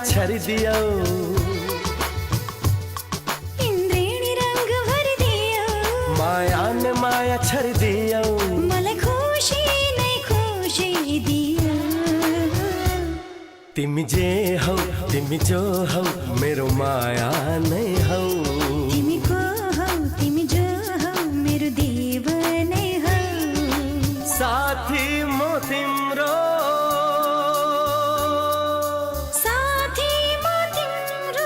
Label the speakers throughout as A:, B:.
A: छरी दियो
B: इन्द्रेणी रंग भर दियो
A: माया ने माया छरी दियो
B: मलाई खुशी नै खुशी दियो
A: तिमी जे हौ तिमी जो हौ मेरो माया नै हौ
B: तिमी को हौ तिमी जो हौ मेरो देव नै हौ
A: साथी म तिम्रो
B: साथी म तिम्रो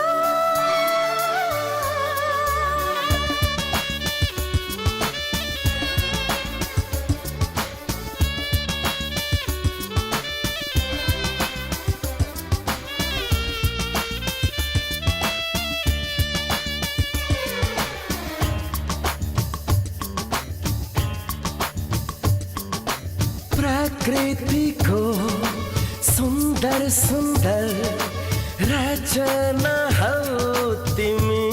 A: प्रकृतिको सुन्दर सुन्दर रचना हौ तिमी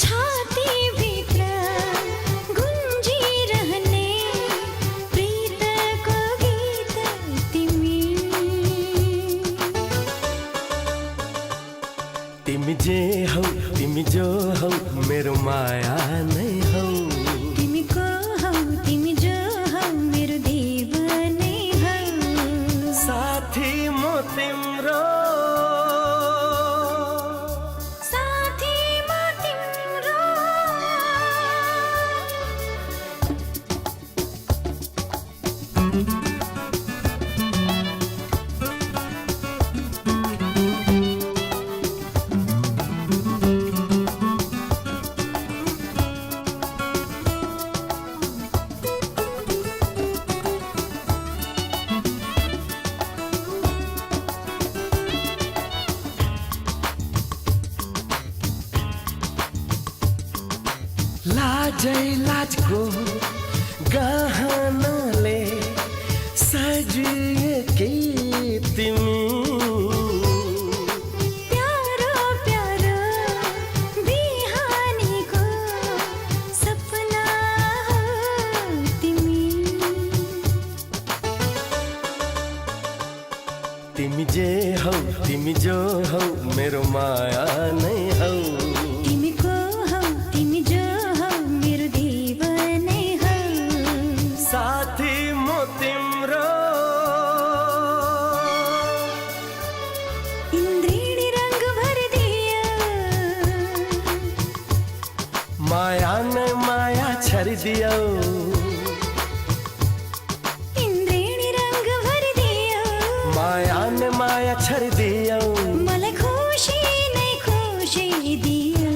B: छातीभित्र गुन्जिरहने प्रीतको गीत तिमी
A: तिमी जे हौ तिमी जो हौ मेरो माया नै हौ
B: तिमी को हौ तिमी जो हौ मेरो देव नै हौ
A: साथी म तिम्रो
B: साथी म तिम्रो
A: लाजै लाजको गहनाले सजिएकी तिमी
B: प्यारो प्यारो बिहानीको सपना हो तिमी
A: तिमी जे हौ तिमी जो हौ मेरो माया नै हौ
B: तिमी को हौ तिमी जो हौ मेरो देव नै हौ
A: साथी म तिम्रो
B: इन्द्रेणी रंग भर दियो
A: माया नै माया छरी दियो
B: इन्द्रेणी रंग भर दियो
A: माया नै माया छरी दियो
B: मलाई खुशी नै खुशी दियो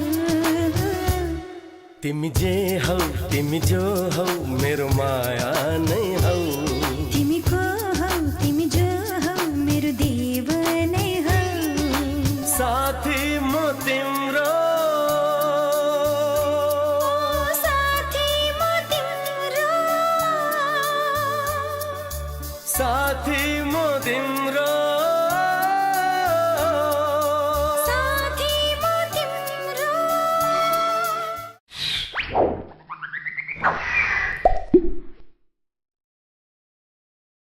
A: तिमी जे हौ तिमी जो हौ मेरो माया नै हौ
B: तिमी को हौ तिमी जो हौ मेरो देव नै हौ
A: साथी म तिम्रो
B: साथी म तिम्रो
A: साथी म तिम्रो